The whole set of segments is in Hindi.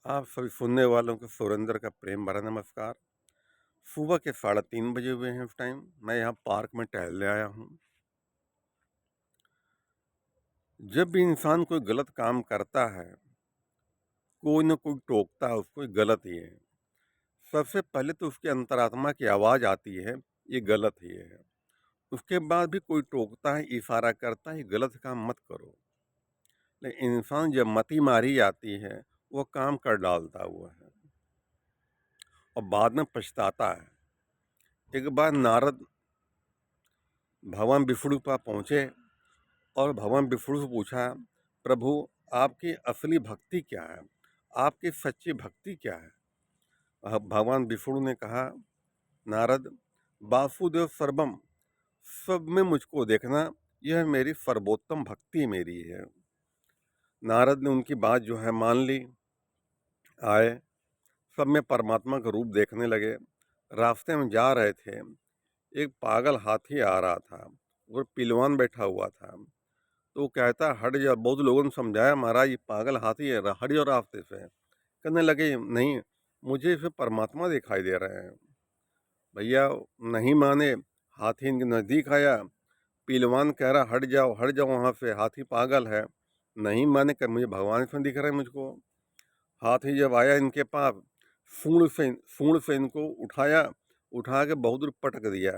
आप सभी सुनने वालों को सुरेंद्र का प्रेम भरा नमस्कार। सुबह के 3:30 बजे हुए हैं इस टाइम। मैं यहाँ पार्क में टहलने आया हूँ। जब भी इंसान कोई गलत काम करता है, कोई न कोई टोकता है उसको, ये गलत ही है। सबसे पहले तो उसके अंतरात्मा की आवाज़ आती है, ये गलत ही है। उसके बाद भी कोई टोकता है, इशारा करता है, ये गलत काम मत करो। लेकिन इंसान जब मति मारी जाती है, वो काम कर डालता हुआ है और बाद में पछताता है। एक बार नारद भगवान विष्णु के पास पहुँचे और भगवान विष्णु से पूछा, प्रभु आपकी असली भक्ति क्या है, आपकी सच्ची भक्ति क्या है। भगवान विष्णु ने कहा, नारद, वासुदेव सर्वम, सब में मुझको देखना, यह मेरी सर्वोत्तम भक्ति मेरी है। नारद ने उनकी बात जो है मान ली। आए, सब में परमात्मा का रूप देखने लगे। रास्ते में जा रहे थे, एक पागल हाथी आ रहा था और पिलवान बैठा हुआ था। तो वो कहता, हट जा। बहुत लोगों ने समझाया, महाराज ये पागल हाथी है, हट जाओ रास्ते से। कहने लगे, नहीं, मुझे इसमें परमात्मा दिखाई दे रहे हैं। भैया नहीं माने। हाथी इनके नज़दीक आया। पहलवान कह रहा, हट जाओ वहाँ से, हाथी पागल है। नहीं माने, कर मुझे भगवान इसमें दिख रहे हैं मुझको। हाथी जब आया इनके पास, सूंड से इनको उठाया, उठा के बहुत दूर पटक दिया।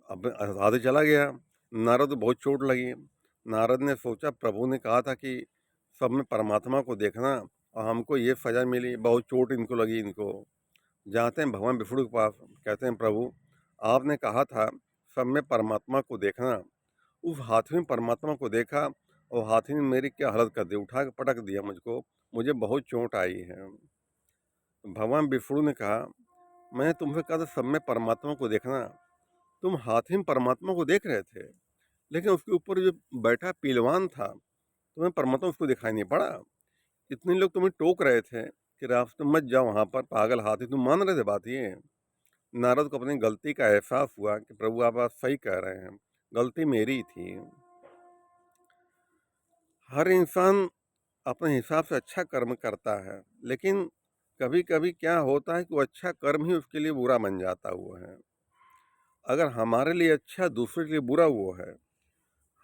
अब हाथी चला गया। नारद को बहुत चोट लगी। नारद ने सोचा, प्रभु ने कहा था कि सब में परमात्मा को देखना, और हमको ये सजा मिली, बहुत चोट इनको लगी। इनको जाते हैं भगवान विष्णु के पास, कहते हैं, प्रभु आपने कहा था सब में परमात्मा को देखना। उस हाथी में परमात्मा को देखा और हाथी ने मेरी क्या हालत कर दी, उठा के पटक दिया मुझको, मुझे बहुत चोट आई है। भगवान विष्णु ने कहा, मैं तुमसे कहा था सब में परमात्मा को देखना, तुम हाथी में परमात्मा को देख रहे थे, लेकिन उसके ऊपर जो बैठा पहलवान था, तुम्हें परमात्मा उसको दिखाई नहीं पड़ा। इतने लोग तुम्हें टोक रहे थे कि रास्ते मत जाओ, वहाँ पर पागल हाथी, तुम मान रहे थे बात ये। नारद को अपनी गलती का एहसास हुआ कि प्रभु आप बात सही कह रहे हैं, गलती मेरी थी। हर इंसान अपने हिसाब से अच्छा कर्म करता है, लेकिन कभी कभी क्या होता है कि वो अच्छा कर्म ही उसके लिए बुरा बन जाता हुआ है। अगर हमारे लिए अच्छा दूसरे के लिए बुरा हुआ है,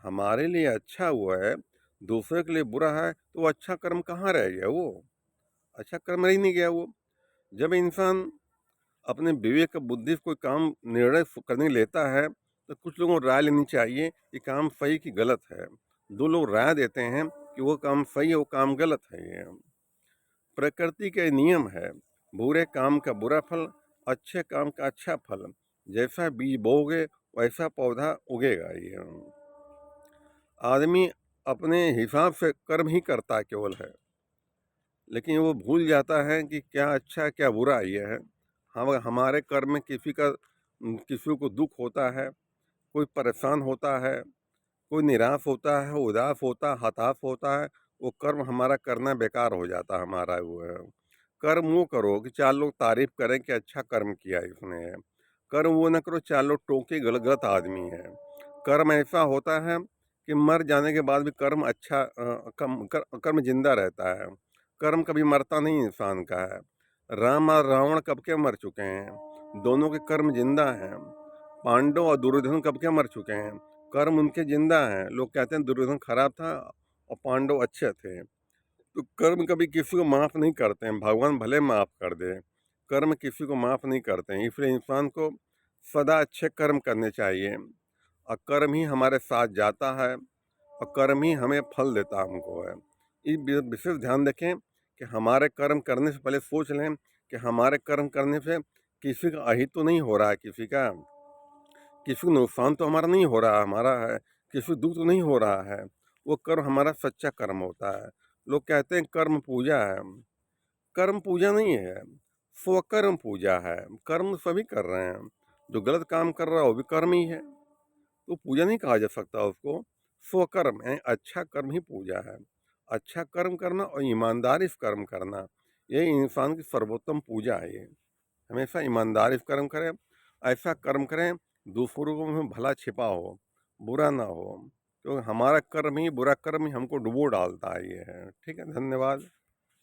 हमारे लिए अच्छा हुआ है दूसरे के लिए बुरा है, तो वो अच्छा कर्म कहाँ रह गया? वो अच्छा कर्म रह ही नहीं गया वो। जब इंसान अपने विवेक बुद्धि से कोई काम निर्णय करने लेता है, तो कुछ लोगों को राय लेनी चाहिए कि काम सही कि गलत है। दो लोग राय देते हैं कि वो काम सही है, वो काम गलत है। ये प्रकृति के नियम है, बुरे काम का बुरा फल, अच्छे काम का अच्छा फल। जैसा बीज बोओगे वैसा पौधा उगेगा। ये आदमी अपने हिसाब से कर्म ही करता केवल है, लेकिन वो भूल जाता है कि क्या अच्छा क्या बुरा ये है। हम हमारे कर्म में किसी को दुख होता है, कोई परेशान होता है, कोई निराश होता है, उदास होता है, हताश होता है, वो कर्म हमारा करना बेकार हो जाता है हमारा। वो है कर्म वो करो कि चार लोग तारीफ करें कि अच्छा कर्म किया इसने। कर्म वो न करो चार लोग टोके गलत गलत आदमी है। कर्म ऐसा होता है कि मर जाने के बाद भी कर्म अच्छा कर्म जिंदा रहता है। कर्म कभी मरता नहीं इंसान का है। राम और रावण कब के मर चुके हैं, दोनों के कर्म जिंदा हैं। पांडव और दुर्योधन कब के मर चुके हैं, कर्म उनके जिंदा हैं। लोग कहते हैं दुर्योधन खराब था और पांडव अच्छे थे। तो कर्म कभी किसी को माफ नहीं करते हैं, भगवान भले माफ कर दे, कर्म किसी को माफ नहीं करते हैं। इसलिए इंसान को सदा अच्छे कर्म करने चाहिए, और कर्म ही हमारे साथ जाता है और कर्म ही हमें फल देता हमको है। इस विशेष ध्यान रखें कि हमारे कर्म करने से पहले सोच लें कि हमारे कर्म करने से किसी का अहित तो नहीं हो रहा है, किसी को नुकसान तो हमारा नहीं हो रहा, हमारा है, किसी को दुख तो नहीं हो रहा है। वो कर्म हमारा सच्चा कर्म होता है। लोग कहते हैं कर्म पूजा है, कर्म पूजा नहीं है, स्वकर्म पूजा है। कर्म सभी कर रहे हैं, जो गलत काम कर रहा है वो भी कर्म ही है, तो पूजा नहीं कहा जा सकता उसको। स्वकर्म है, अच्छा कर्म ही पूजा है। अच्छा कर्म करना और ईमानदारी से कर्म करना, यही इंसान की सर्वोत्तम पूजा है। ये हमेशा ईमानदारी से कर्म करें, ऐसा कर्म करें दूसरों में भला छिपा हो, बुरा ना हो। तो हमारा कर्म ही, बुरा कर्म ही हमको डुबो डालता है। ये है। ठीक है, धन्यवाद।